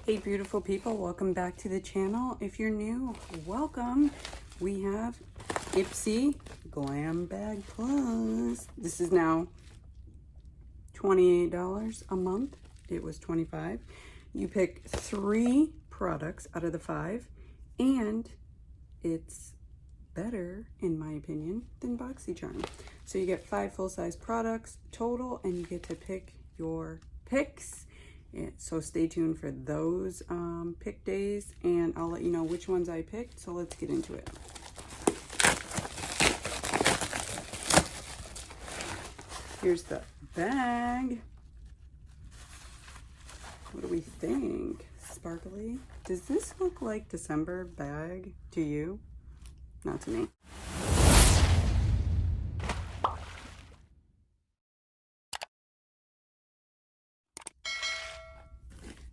Hey beautiful people, welcome back to the channel. If you're new, welcome. We have Ipsy Glam Bag Plus. This is now $28 a month. It was $25. You pick 3 products out of the 5, and it's better, in my opinion, than Boxycharm. So you get 5 full-size products total, and you get to pick your picks. So stay tuned for those pick days, and I'll let you know which ones I picked. So let's get into it. Here's the bag. What do we think? Sparkly. Does this look like December bag to you? Not to me.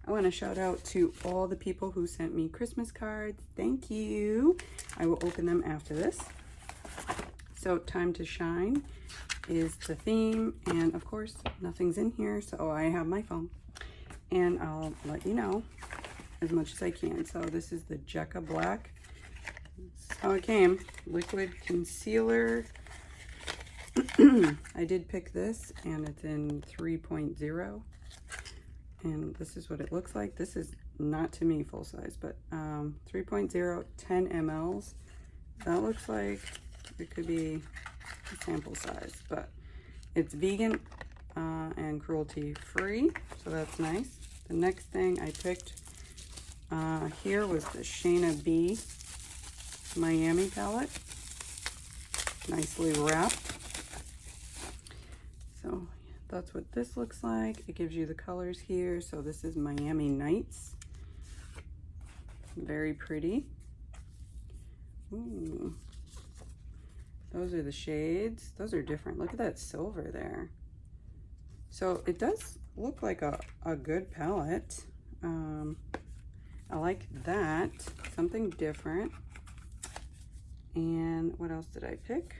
I want to shout out to all the people who sent me Christmas cards. Thank you. I will open them after this. So Time to Shine is the theme, and of course nothing's in here, so I have my phone and I'll let you know as much as I can. So this is the Jekka Black. This is how it came. Liquid concealer. I did pick this, and it's in 3.0. And this is what it looks like. This is not, to me, full size, but 3.0, 10 mLs. That looks like it could be a sample size, but it's vegan and cruelty free, so that's nice. The next thing I picked here was the Shayna B Miami palette. Nicely wrapped. So that's what this looks like. It gives you the colors here. So this is Miami Nights. Very pretty. Ooh. Those are the shades. Those are different. Look at that silver there. So it does look like a good palette. I like that. Something different. And what else did I pick?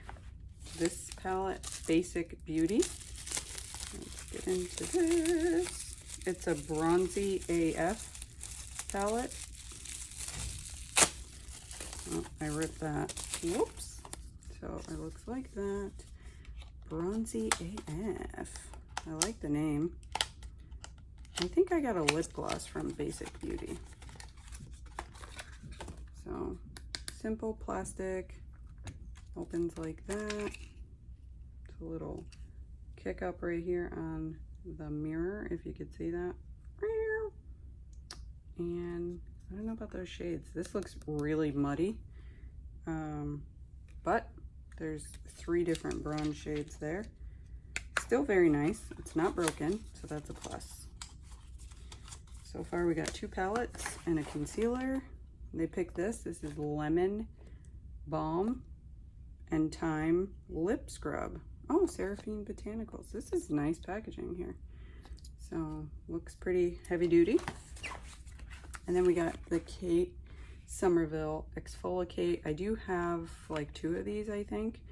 This palette, Basic Beauty. Let's get into this. It's a bronzy AF palette. Oh, I ripped that. Whoops. So it looks like that. Bronzy AF. I like the name. I think I got a lip gloss from Basic Beauty. So simple plastic. Opens like that. It's a little kick up right here on the mirror, if you could see that. And I don't know about those shades. This looks really muddy, but there's 3 different bronze shades there. Still very nice. It's not broken, so that's a plus. So far we got 2 palettes and a concealer. They picked this. This is Lemon Balm and Thyme Lip Scrub. Oh, Seraphine Botanicals. This is nice packaging here. So, looks pretty heavy duty. And then we got the Kate Somerville Exfoliate. I do have like 2 of these, I think.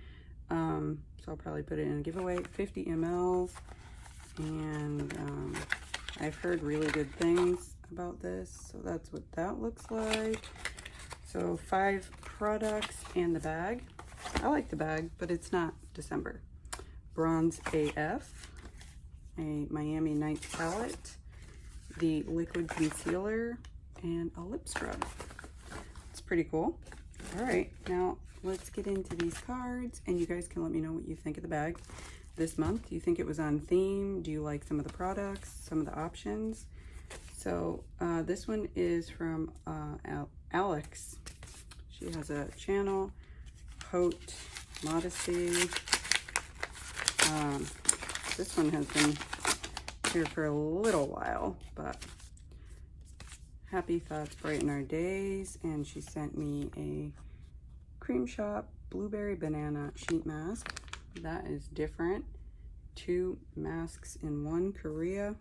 So I'll probably put it in a giveaway. 50 mLs. And I've heard really good things about this. So that's what that looks like. So 5 products and the bag. I like the bag, but it's not December. Bronze AF, a Miami Nights palette, the liquid concealer, and a lip scrub. It's pretty cool. All right, now let's get into these cards, and you guys can let me know what you think of the bag this month. Do you think it was on theme? Do you like some of the products, some of the options? So this one is from Alex. She has a channel, Haute Modesty. This one has been here for a little while, but happy thoughts brighten our days. And she sent me a Cream Shop Blueberry Banana sheet mask. That is different. 2 masks in 1, Korea.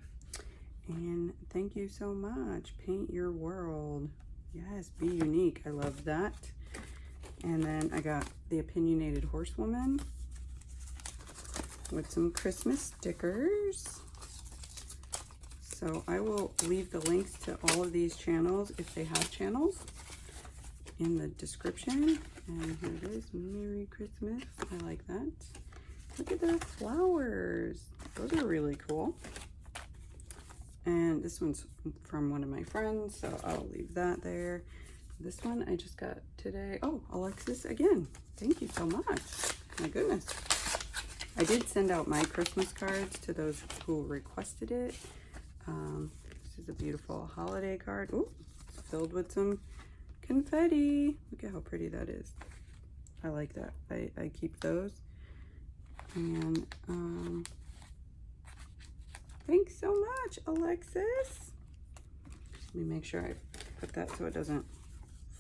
And thank you so much. Paint your world. Yes, be unique. I love that. And then I got the Opinionated Horsewoman with some Christmas stickers. So I will leave the links to all all of these channels, if they have channels, in the description. And here it is, Merry Christmas. I like that. Look at the flowers. Those are really cool. And this one's from one of my friends, so I'll leave that there. This one I just got today. Oh, Alexis again. Thank you so much. My goodness. I did send out my Christmas cards to those who requested it. This is a beautiful holiday card. Ooh, it's filled with some confetti. Look at how pretty that is. I like that. I keep those. And thanks so much, Alexis. Let me make sure I put that so it doesn't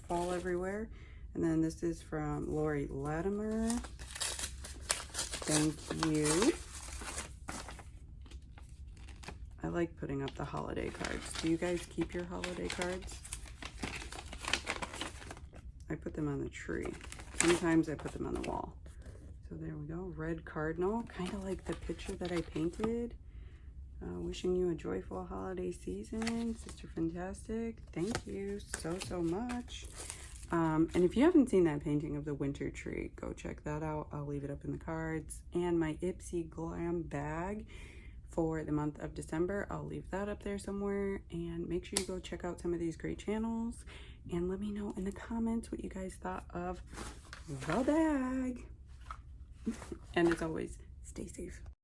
fall everywhere. And then this is from Latimer. Thank you. I like putting up the holiday cards. Do you guys keep your holiday cards? I put them on the tree. Sometimes I put them on the wall. So there we go. Red cardinal, kind of like the picture that I painted. Wishing you a joyful holiday season, Sister Fantastic. Thank you so much. And if you haven't seen that painting of the winter tree, go check that out. I'll leave it up in the cards. And my Ipsy Glam Bag for the month of December, I'll leave that up there somewhere. And make sure you go check out some of these great channels. And let me know in the comments what you guys thought of the bag. And as always, stay safe.